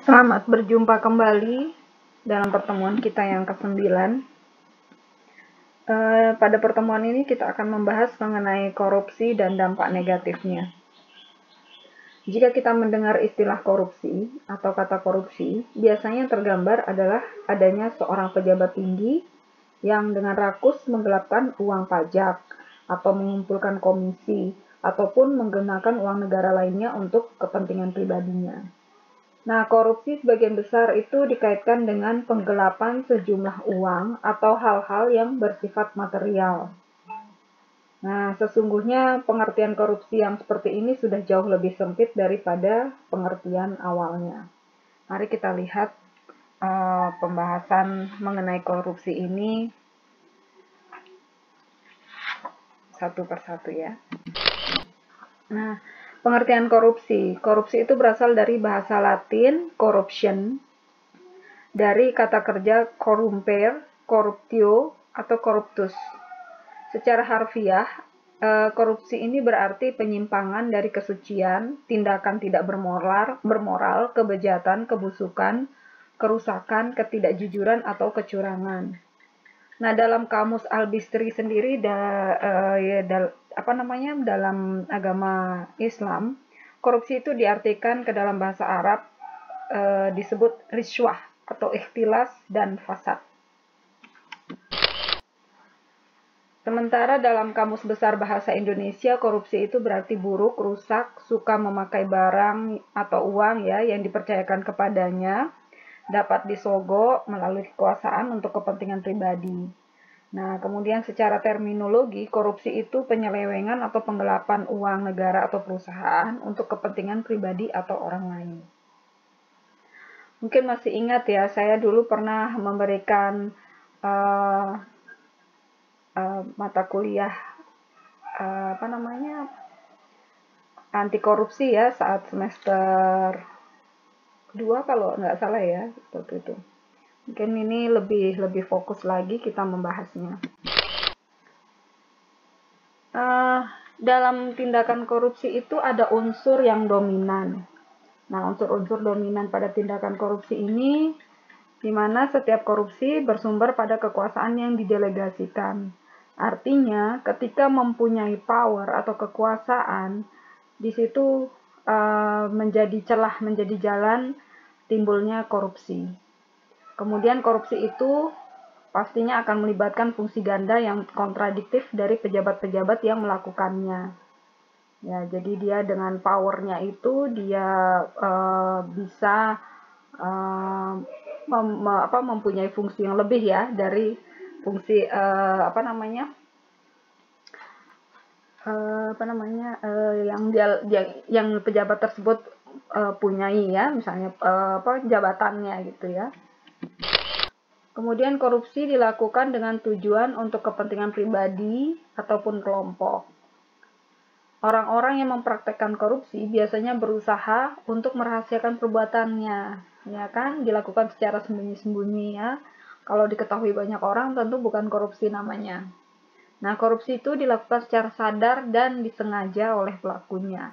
Selamat berjumpa kembali dalam pertemuan kita yang ke-9. Pada pertemuan ini kita akan membahas mengenai korupsi dan dampak negatifnya. Jika kita mendengar istilah korupsi atau kata korupsi, biasanya yang tergambar adalah adanya seorang pejabat tinggi yang dengan rakus menggelapkan uang pajak atau mengumpulkan komisi ataupun menggunakan uang negara lainnya untuk kepentingan pribadinya. Nah, korupsi sebagian besar itu dikaitkan dengan penggelapan sejumlah uang atau hal-hal yang bersifat material. Nah, sesungguhnya pengertian korupsi yang seperti ini sudah jauh lebih sempit daripada pengertian awalnya. Mari kita lihat pembahasan mengenai korupsi ini satu persatu ya. Nah, pengertian korupsi. Korupsi itu berasal dari bahasa Latin corruption, dari kata kerja corrumpere, corruptio, atau corruptus. Secara harfiah, korupsi ini berarti penyimpangan dari kesucian, tindakan tidak bermoral, kebejatan, kebusukan, kerusakan, ketidakjujuran, atau kecurangan. Nah, dalam kamus Al-Bistri sendiri dalam agama Islam, korupsi itu diartikan ke dalam bahasa Arab disebut riswah atau ikhtilas dan fasad. Sementara dalam Kamus Besar Bahasa Indonesia, korupsi itu berarti buruk, rusak, suka memakai barang atau uang ya yang dipercayakan kepadanya, dapat disogok melalui kekuasaan untuk kepentingan pribadi. Nah, kemudian secara terminologi, korupsi itu penyelewengan atau penggelapan uang negara atau perusahaan untuk kepentingan pribadi atau orang lain. Mungkin masih ingat ya, saya dulu pernah memberikan mata kuliah anti korupsi ya saat semester 2 kalau nggak salah ya waktu itu. Mungkin ini lebih fokus lagi kita membahasnya. Dalam tindakan korupsi itu ada unsur yang dominan. Nah, unsur-unsur dominan pada tindakan korupsi ini di mana setiap korupsi bersumber pada kekuasaan yang didelegasikan. Artinya, ketika mempunyai power atau kekuasaan, di situ menjadi celah, menjadi jalan timbulnya korupsi. Kemudian korupsi itu pastinya akan melibatkan fungsi ganda yang kontradiktif dari pejabat-pejabat yang melakukannya. Ya, jadi dia dengan powernya itu dia bisa mempunyai fungsi yang lebih ya dari fungsi yang pejabat tersebut punyai ya, misalnya jabatannya gitu ya. Kemudian korupsi dilakukan dengan tujuan untuk kepentingan pribadi ataupun kelompok. Orang-orang yang mempraktekkan korupsi biasanya berusaha untuk merahasiakan perbuatannya, ya kan, dilakukan secara sembunyi-sembunyi ya. Kalau diketahui banyak orang tentu bukan korupsi namanya. Nah, korupsi itu dilakukan secara sadar dan disengaja oleh pelakunya.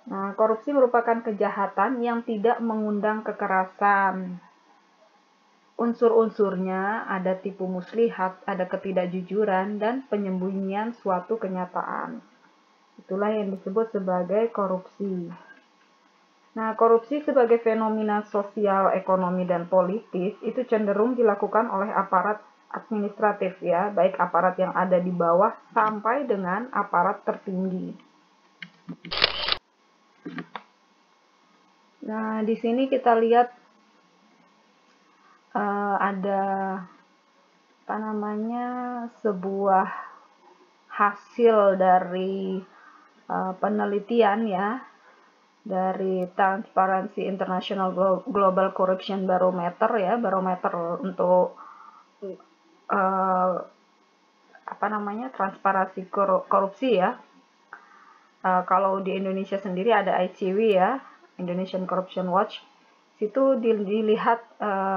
Nah, korupsi merupakan kejahatan yang tidak mengundang kekerasan. Unsur-unsurnya ada tipu muslihat, ada ketidakjujuran, dan penyembunyian suatu kenyataan. Itulah yang disebut sebagai korupsi. Nah, korupsi sebagai fenomena sosial, ekonomi, dan politis itu cenderung dilakukan oleh aparat administratif ya, baik aparat yang ada di bawah sampai dengan aparat tertinggi. Nah, di sini kita lihat ada sebuah hasil dari penelitian ya dari Transparency International Global Corruption Barometer ya, barometer untuk transparansi korupsi ya. Kalau di Indonesia sendiri ada ICW ya, Indonesian Corruption Watch. Situ dilihat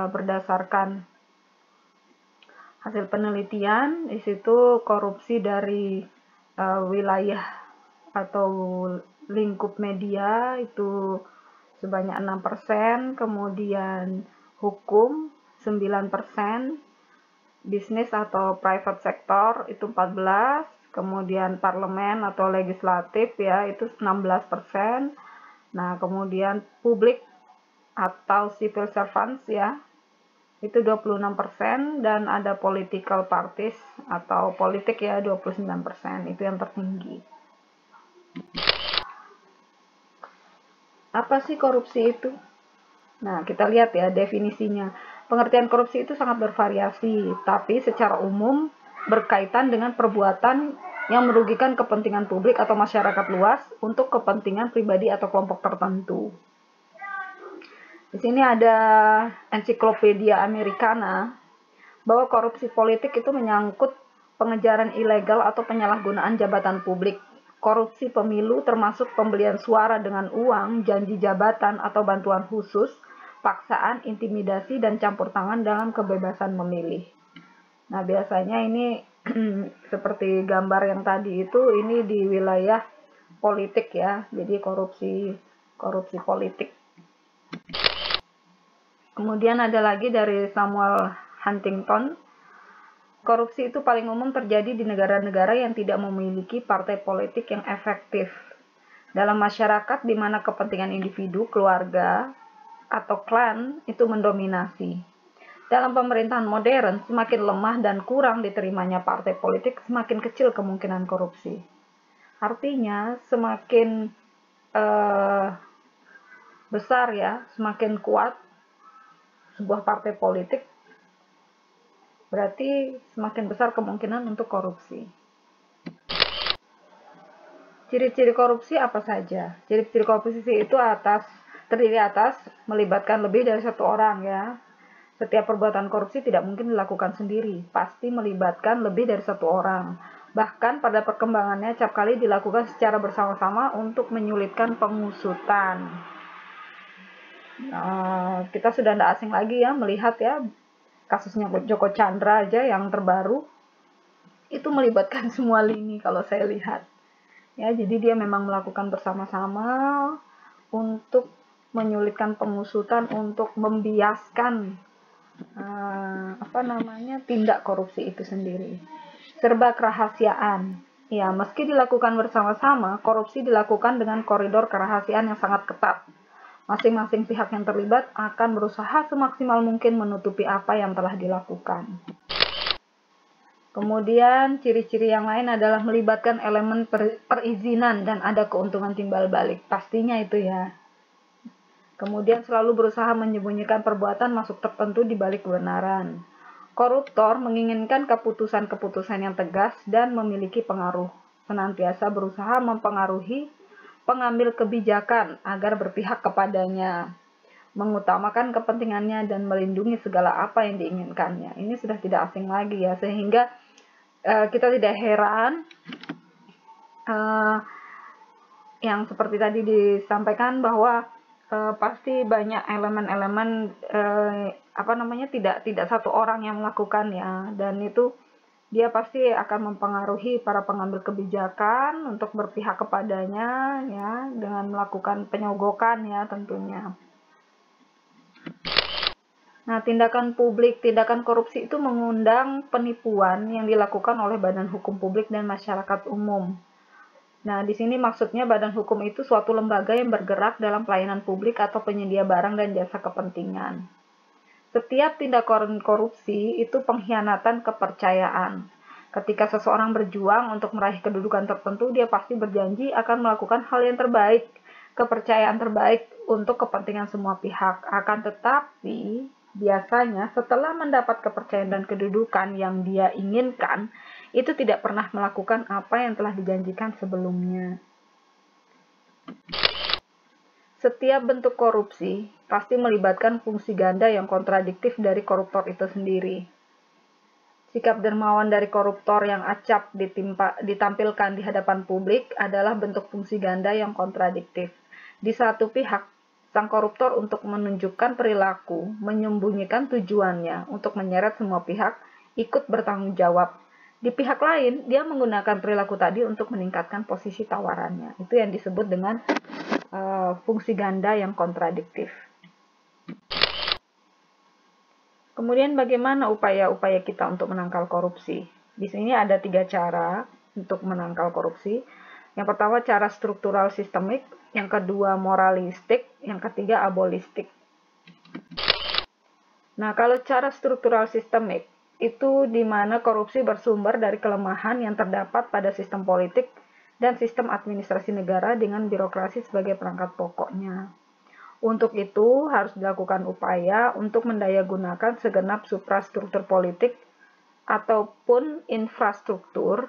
berdasarkan hasil penelitian, di situ korupsi dari wilayah atau lingkup media itu sebanyak 6%, kemudian hukum 9%, bisnis atau private sector itu 14%, kemudian parlemen atau legislatif ya itu 16%. Nah, kemudian publik atau civil servants ya itu 26%, dan ada political parties atau politik ya 29%, itu yang tertinggi. Apa sih korupsi itu? Nah, kita lihat ya definisinya. Pengertian korupsi itu sangat bervariasi, tapi secara umum berkaitan dengan perbuatan yang merugikan kepentingan publik atau masyarakat luas untuk kepentingan pribadi atau kelompok tertentu. Di sini ada ensiklopedia Americana bahwa korupsi politik itu menyangkut pengejaran ilegal atau penyalahgunaan jabatan publik. Korupsi pemilu termasuk pembelian suara dengan uang, janji jabatan atau bantuan khusus, paksaan, intimidasi, dan campur tangan dalam kebebasan memilih. Nah, biasanya ini seperti gambar yang tadi itu, ini di wilayah politik ya, jadi korupsi politik. Kemudian ada lagi dari Samuel Huntington, korupsi itu paling umum terjadi di negara-negara yang tidak memiliki partai politik yang efektif. Dalam masyarakat di mana kepentingan individu, keluarga, atau klan itu mendominasi. Dalam pemerintahan modern, semakin lemah dan kurang diterimanya partai politik, semakin kecil kemungkinan korupsi. Artinya, semakin besar ya, semakin kuat sebuah partai politik, berarti semakin besar kemungkinan untuk korupsi. Ciri-ciri korupsi apa saja? Ciri-ciri korupsi itu terdiri atas melibatkan lebih dari satu orang ya. Setiap perbuatan korupsi tidak mungkin dilakukan sendiri, pasti melibatkan lebih dari satu orang. Bahkan pada perkembangannya acap kali dilakukan secara bersama-sama untuk menyulitkan pengusutan. Kita sudah tidak asing lagi ya melihat ya kasusnya Joko Chandra aja yang terbaru itu melibatkan semua lini kalau saya lihat ya, jadi dia memang melakukan bersama-sama untuk menyulitkan pengusutan, untuk membiaskan tindak korupsi itu sendiri. Serba kerahasiaan ya, meski dilakukan bersama-sama, korupsi dilakukan dengan koridor kerahasiaan yang sangat ketat. Masing-masing pihak yang terlibat akan berusaha semaksimal mungkin menutupi apa yang telah dilakukan. Kemudian ciri-ciri yang lain adalah melibatkan elemen perizinan dan ada keuntungan timbal balik. Pastinya itu ya. Kemudian selalu berusaha menyembunyikan perbuatan masuk tertentu di balik kebenaran. Koruptor menginginkan keputusan-keputusan yang tegas dan memiliki pengaruh. Senantiasa berusaha mempengaruhi pengambil kebijakan agar berpihak kepadanya, mengutamakan kepentingannya dan melindungi segala apa yang diinginkannya. Ini sudah tidak asing lagi ya, sehingga kita tidak heran yang seperti tadi disampaikan bahwa pasti banyak elemen-elemen tidak satu orang yang melakukan ya, dan itu dia pasti akan mempengaruhi para pengambil kebijakan untuk berpihak kepadanya ya, dengan melakukan penyogokan ya tentunya. Nah, tindakan korupsi itu mengundang penipuan yang dilakukan oleh badan hukum publik dan masyarakat umum. Nah, di sini maksudnya badan hukum itu suatu lembaga yang bergerak dalam pelayanan publik atau penyedia barang dan jasa kepentingan. Setiap tindakan korupsi itu pengkhianatan kepercayaan. Ketika seseorang berjuang untuk meraih kedudukan tertentu, dia pasti berjanji akan melakukan hal yang terbaik, kepercayaan terbaik untuk kepentingan semua pihak. Akan tetapi, biasanya setelah mendapat kepercayaan dan kedudukan yang dia inginkan, itu tidak pernah melakukan apa yang telah dijanjikan sebelumnya. Setiap bentuk korupsi pasti melibatkan fungsi ganda yang kontradiktif dari koruptor itu sendiri. Sikap dermawan dari koruptor yang acap ditampilkan di hadapan publik adalah bentuk fungsi ganda yang kontradiktif. Di satu pihak, sang koruptor untuk menunjukkan perilaku, menyembunyikan tujuannya untuk menyeret semua pihak ikut bertanggung jawab. Di pihak lain, dia menggunakan perilaku tadi untuk meningkatkan posisi tawarannya. Itu yang disebut dengan fungsi ganda yang kontradiktif. Kemudian bagaimana upaya-upaya kita untuk menangkal korupsi? Di sini ada 3 cara untuk menangkal korupsi. Yang pertama cara struktural sistemik, yang kedua moralistik, yang ketiga abolistik. Nah, kalau cara struktural sistemik, itu di mana korupsi bersumber dari kelemahan yang terdapat pada sistem politik dan sistem administrasi negara dengan birokrasi sebagai perangkat pokoknya. Untuk itu, harus dilakukan upaya untuk mendayagunakan segenap suprastruktur politik ataupun infrastruktur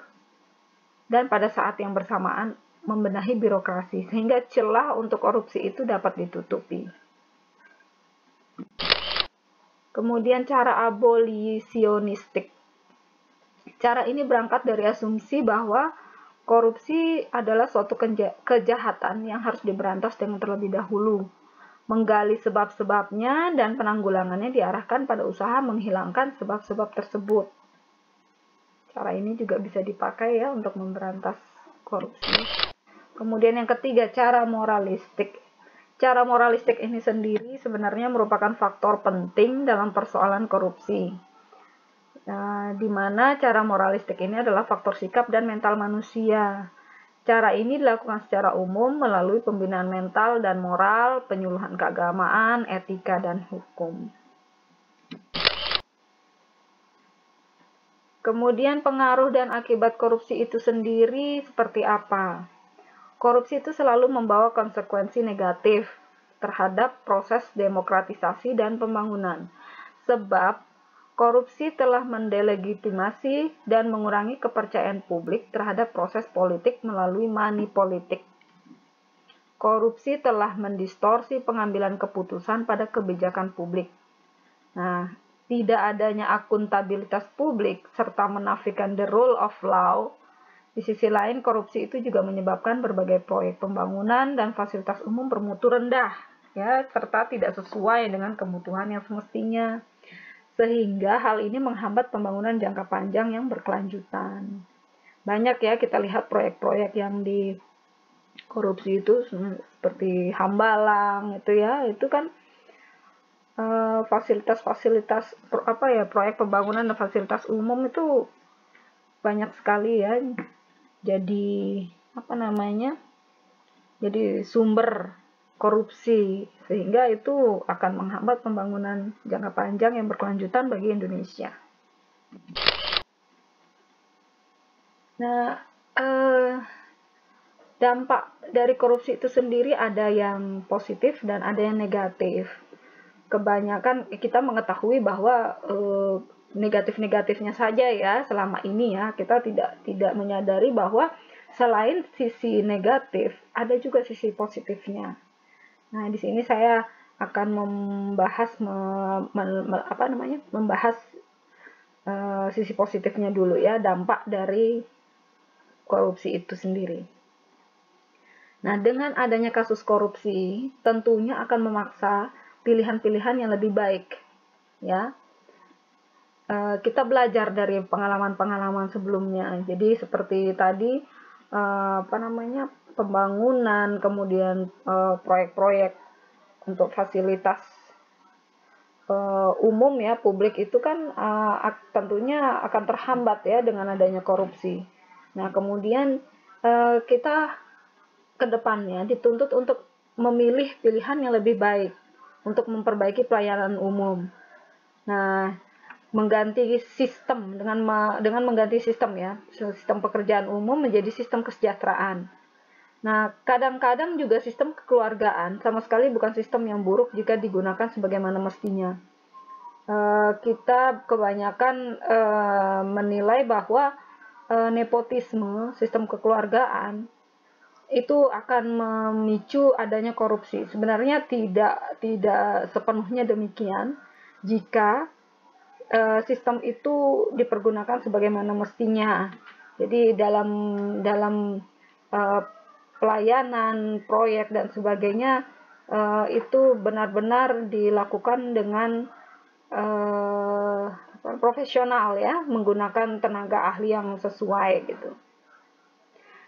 dan pada saat yang bersamaan membenahi birokrasi sehingga celah untuk korupsi itu dapat ditutupi. Kemudian cara abolisionistik. Cara ini berangkat dari asumsi bahwa korupsi adalah suatu kejahatan yang harus diberantas dengan terlebih dahulu. Menggali sebab-sebabnya dan penanggulangannya diarahkan pada usaha menghilangkan sebab-sebab tersebut. Cara ini juga bisa dipakai ya untuk memberantas korupsi. Kemudian yang ketiga, cara moralistik. Cara moralistik ini sendiri sebenarnya merupakan faktor penting dalam persoalan korupsi. Nah, di mana cara moralistik ini adalah faktor sikap dan mental manusia. Cara ini dilakukan secara umum melalui pembinaan mental dan moral, penyuluhan keagamaan, etika, dan hukum. Kemudian pengaruh dan akibat korupsi itu sendiri seperti apa? Korupsi itu selalu membawa konsekuensi negatif terhadap proses demokratisasi dan pembangunan. Sebab korupsi telah mendelegitimasi dan mengurangi kepercayaan publik terhadap proses politik melalui money politik. Korupsi telah mendistorsi pengambilan keputusan pada kebijakan publik. Nah, tidak adanya akuntabilitas publik serta menafikan the rule of law. Di sisi lain, korupsi itu juga menyebabkan berbagai proyek pembangunan dan fasilitas umum bermutu rendah, ya, serta tidak sesuai dengan kebutuhan yang semestinya. Sehingga hal ini menghambat pembangunan jangka panjang yang berkelanjutan. Banyak ya kita lihat proyek-proyek yang di korupsi itu seperti Hambalang itu ya, itu kan fasilitas-fasilitas proyek pembangunan dan fasilitas umum itu banyak sekali ya. Jadi jadi sumber korupsi sehingga itu akan menghambat pembangunan jangka panjang yang berkelanjutan bagi Indonesia. Nah, dampak dari korupsi itu sendiri ada yang positif dan ada yang negatif. Kebanyakan kita mengetahui bahwa negatif-negatifnya saja ya selama ini ya, kita tidak menyadari bahwa selain sisi negatif ada juga sisi positifnya. Nah, di sini saya akan membahas sisi positifnya dulu ya, dampak dari korupsi itu sendiri. Nah, dengan adanya kasus korupsi tentunya akan memaksa pilihan-pilihan yang lebih baik ya. Kita belajar dari pengalaman-pengalaman sebelumnya. Jadi seperti tadi pembangunan, kemudian proyek-proyek untuk fasilitas umum ya, publik itu kan tentunya akan terhambat ya dengan adanya korupsi. Nah, kemudian kita ke depannya dituntut untuk memilih pilihan yang lebih baik untuk memperbaiki pelayanan umum. Nah, mengganti sistem dengan mengganti sistem ya, sistem pekerjaan umum menjadi sistem kesejahteraan. Nah, kadang-kadang juga sistem kekeluargaan sama sekali bukan sistem yang buruk jika digunakan sebagaimana mestinya. Kita kebanyakan menilai bahwa nepotisme, sistem kekeluargaan itu akan memicu adanya korupsi. Sebenarnya tidak sepenuhnya demikian jika sistem itu dipergunakan sebagaimana mestinya. Jadi dalam pelayanan, proyek dan sebagainya itu benar-benar dilakukan dengan profesional ya, menggunakan tenaga ahli yang sesuai gitu.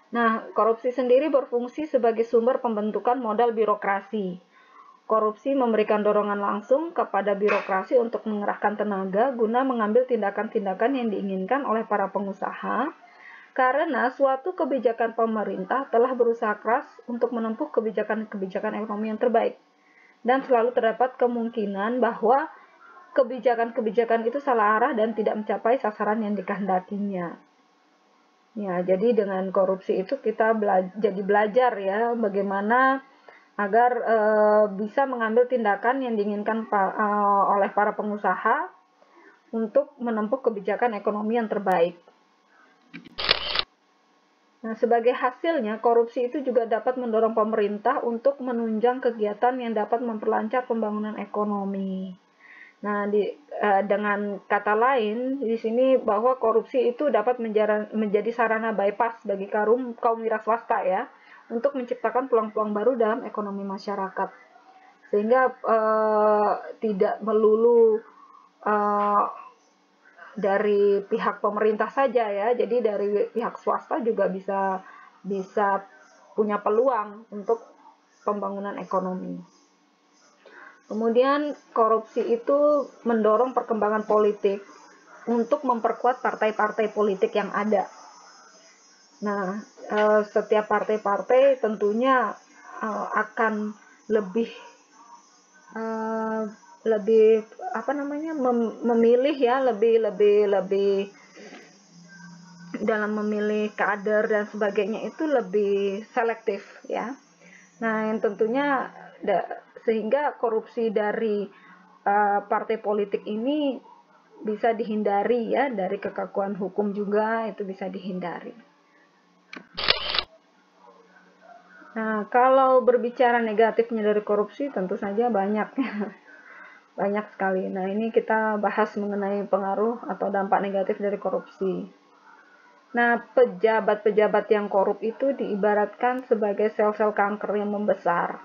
Nah, korupsi sendiri berfungsi sebagai sumber pembentukan modal birokrasi. Korupsi memberikan dorongan langsung kepada birokrasi untuk mengerahkan tenaga guna mengambil tindakan-tindakan yang diinginkan oleh para pengusaha, karena suatu kebijakan pemerintah telah berusaha keras untuk menempuh kebijakan-kebijakan ekonomi yang terbaik. Dan selalu terdapat kemungkinan bahwa kebijakan-kebijakan itu salah arah dan tidak mencapai sasaran yang dikehendakinya. Ya, jadi dengan korupsi itu kita jadi belajar ya bagaimana agar bisa mengambil tindakan yang diinginkan oleh para pengusaha untuk menempuh kebijakan ekonomi yang terbaik. Nah, sebagai hasilnya, korupsi itu juga dapat mendorong pemerintah untuk menunjang kegiatan yang dapat memperlancar pembangunan ekonomi. Nah, dengan kata lain, di sini bahwa korupsi itu dapat menjadi sarana bypass bagi kaum wira swasta ya, untuk menciptakan peluang-peluang baru dalam ekonomi masyarakat. Sehingga tidak melulu dari pihak pemerintah saja ya, jadi dari pihak swasta juga bisa punya peluang untuk pembangunan ekonomi. Kemudian korupsi itu mendorong perkembangan politik untuk memperkuat partai-partai politik yang ada. Nah, setiap partai-partai tentunya akan lebih memilih ya, lebih dalam memilih kader dan sebagainya itu lebih selektif ya. Nah, yang tentunya sehingga korupsi dari partai politik ini bisa dihindari ya, dari kekakuan hukum juga itu bisa dihindari. Nah, kalau berbicara negatifnya dari korupsi tentu saja banyak banyak sekali. Nah, ini kita bahas mengenai pengaruh atau dampak negatif dari korupsi. Nah, pejabat-pejabat yang korup itu diibaratkan sebagai sel-sel kanker yang membesar.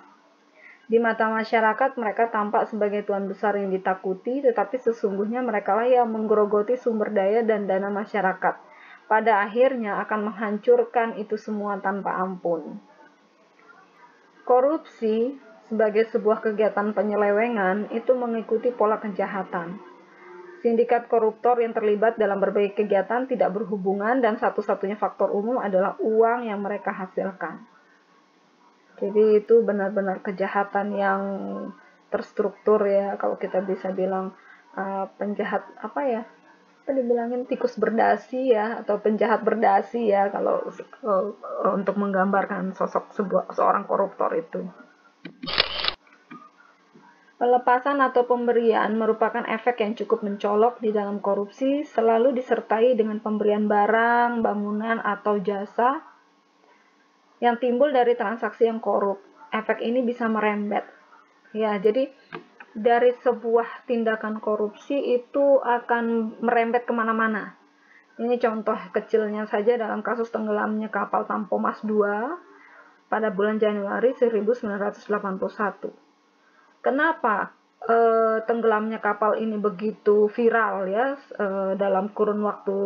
Di mata masyarakat, mereka tampak sebagai tuan besar yang ditakuti, tetapi sesungguhnya merekalah yang menggerogoti sumber daya dan dana masyarakat. Pada akhirnya akan menghancurkan itu semua tanpa ampun. Korupsi sebagai sebuah kegiatan penyelewengan itu mengikuti pola kejahatan. Sindikat koruptor yang terlibat dalam berbagai kegiatan tidak berhubungan dan satu-satunya faktor umum adalah uang yang mereka hasilkan. Jadi itu benar-benar kejahatan yang terstruktur ya, kalau kita bisa bilang penjahat dibilangin tikus berdasi ya, atau penjahat berdasi ya, kalau untuk menggambarkan sosok seorang koruptor itu. Pelepasan atau pemberian merupakan efek yang cukup mencolok di dalam korupsi, selalu disertai dengan pemberian barang, bangunan, atau jasa yang timbul dari transaksi yang korup. Efek ini bisa merembet. Ya, jadi dari sebuah tindakan korupsi itu akan merembet kemana-mana. Ini contoh kecilnya saja dalam kasus tenggelamnya kapal Tampomas II pada bulan Januari 1981. Kenapa tenggelamnya kapal ini begitu viral ya dalam kurun waktu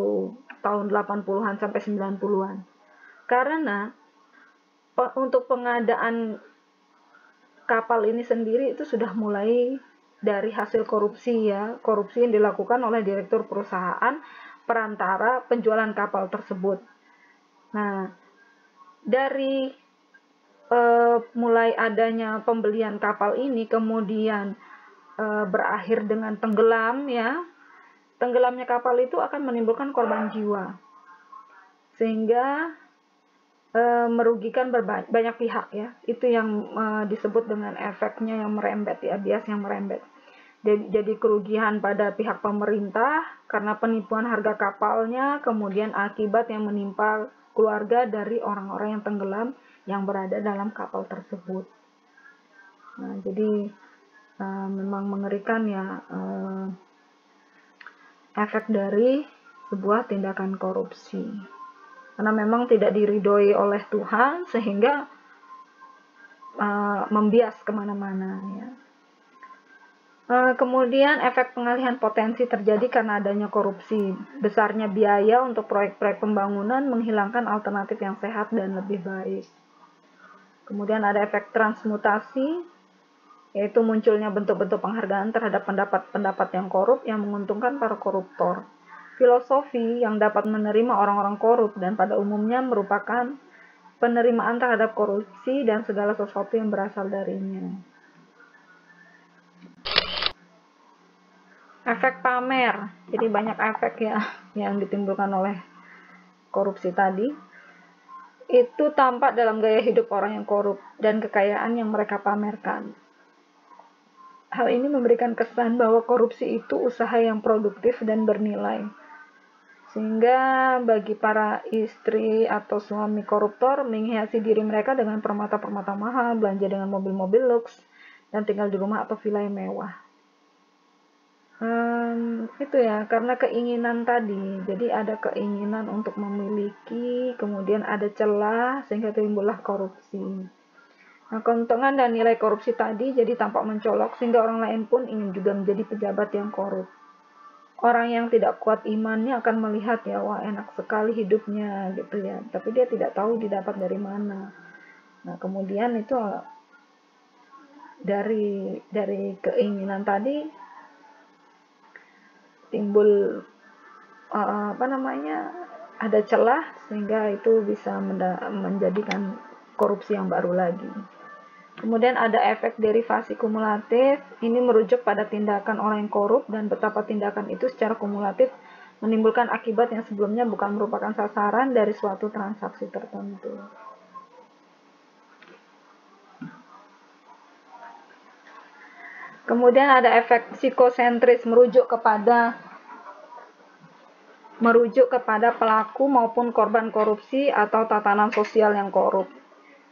tahun 80-an sampai 90-an? Karena untuk pengadaan kapal ini sendiri itu sudah mulai dari hasil korupsi ya, korupsi yang dilakukan oleh direktur perusahaan perantara penjualan kapal tersebut. Nah, dari mulai adanya pembelian kapal ini kemudian berakhir dengan tenggelam ya, tenggelamnya kapal itu akan menimbulkan korban jiwa sehingga merugikan banyak pihak ya. Itu yang disebut dengan efeknya yang merembet ya, bias yang merembet. Jadi kerugian pada pihak pemerintah karena penipuan harga kapalnya, kemudian akibat yang menimpa keluarga dari orang-orang yang tenggelam yang berada dalam kapal tersebut. Nah, jadi memang mengerikan ya efek dari sebuah tindakan korupsi. Karena memang tidak diridhoi oleh Tuhan sehingga membias kemana-mana ya. Kemudian efek pengalihan potensi terjadi karena adanya korupsi. Besarnya biaya untuk proyek-proyek pembangunan menghilangkan alternatif yang sehat dan lebih baik. Kemudian ada efek transmutasi, yaitu munculnya bentuk-bentuk penghargaan terhadap pendapat-pendapat yang korup yang menguntungkan para koruptor. Filosofi yang dapat menerima orang-orang korup dan pada umumnya merupakan penerimaan terhadap korupsi dan segala sesuatu yang berasal darinya. Efek pamer, jadi banyak efek ya yang ditimbulkan oleh korupsi tadi. Itu tampak dalam gaya hidup orang yang korup dan kekayaan yang mereka pamerkan. Hal ini memberikan kesan bahwa korupsi itu usaha yang produktif dan bernilai. Sehingga bagi para istri atau suami koruptor menghiasi diri mereka dengan permata-permata mahal, belanja dengan mobil-mobil luks, dan tinggal di rumah atau villa yang mewah. Itu ya, karena keinginan tadi. Jadi ada keinginan untuk memiliki, kemudian ada celah sehingga timbullah korupsi. Nah, keuntungan dan nilai korupsi tadi jadi tampak mencolok sehingga orang lain pun ingin juga menjadi pejabat yang korup. Orang yang tidak kuat imannya akan melihat ya, wah enak sekali hidupnya gitu ya. Tapi dia tidak tahu didapat dari mana. Nah, kemudian itu dari keinginan tadi timbul ada celah sehingga itu bisa menjadikan korupsi yang baru lagi. Kemudian ada efek derivasi kumulatif, ini merujuk pada tindakan orang yang korup dan betapa tindakan itu secara kumulatif menimbulkan akibat yang sebelumnya bukan merupakan sasaran dari suatu transaksi tertentu. Kemudian ada efek psikosentris, merujuk kepada pelaku maupun korban korupsi atau tatanan sosial yang korup.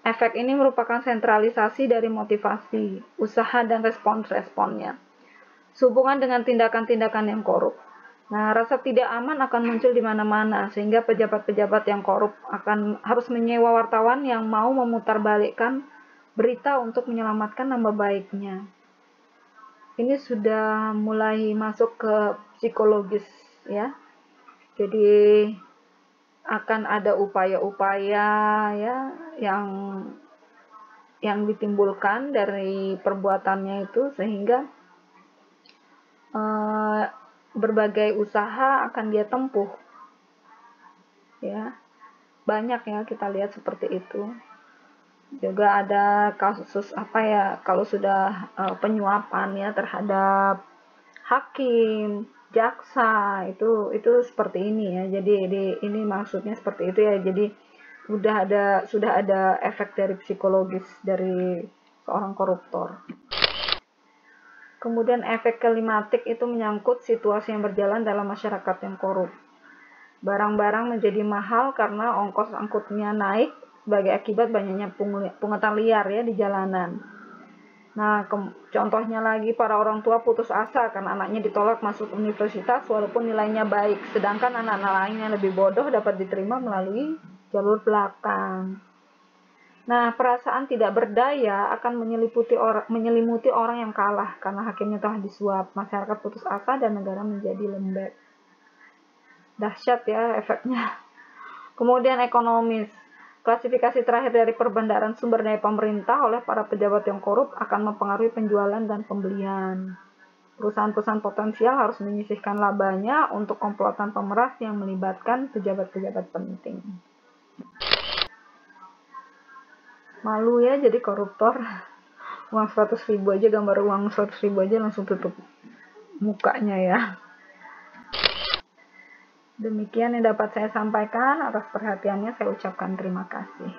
Efek ini merupakan sentralisasi dari motivasi, usaha, dan respons-responnya sehubungan dengan tindakan-tindakan yang korup. Nah, rasa tidak aman akan muncul di mana-mana sehingga pejabat-pejabat yang korup harus menyewa wartawan yang mau memutarbalikkan berita untuk menyelamatkan nama baiknya. Ini sudah mulai masuk ke psikologis ya. Jadi akan ada upaya-upaya ya yang ditimbulkan dari perbuatannya itu sehingga berbagai usaha akan dia tempuh ya. Banyak ya kita lihat seperti itu. Juga ada kasus kalau sudah penyuapan ya terhadap hakim, jaksa, itu seperti ini ya. Jadi ini maksudnya seperti itu ya. Jadi sudah ada efek dari psikologis dari seorang koruptor. Kemudian efek klimatik itu menyangkut situasi yang berjalan dalam masyarakat yang korup. Barang-barang menjadi mahal karena ongkos angkutnya naik sebagai akibat banyaknya pungutan liar ya di jalanan. Nah, contohnya lagi para orang tua putus asa karena anaknya ditolak masuk universitas walaupun nilainya baik, sedangkan anak-anak lain yang lebih bodoh dapat diterima melalui jalur belakang. Nah, perasaan tidak berdaya akan menyelimuti orang yang kalah karena hakimnya telah disuap, masyarakat putus asa dan negara menjadi lembek. Dahsyat ya efeknya. Kemudian ekonomis. Klasifikasi terakhir dari perbendaharaan sumber daya pemerintah oleh para pejabat yang korup akan mempengaruhi penjualan dan pembelian. Perusahaan-perusahaan potensial harus menyisihkan labanya untuk komplotan pemeras yang melibatkan pejabat-pejabat penting. Malu ya jadi koruptor. Uang 100.000 aja, gambar uang 100.000 aja langsung tutup mukanya ya. Demikian yang dapat saya sampaikan. Atas perhatiannya saya ucapkan terima kasih.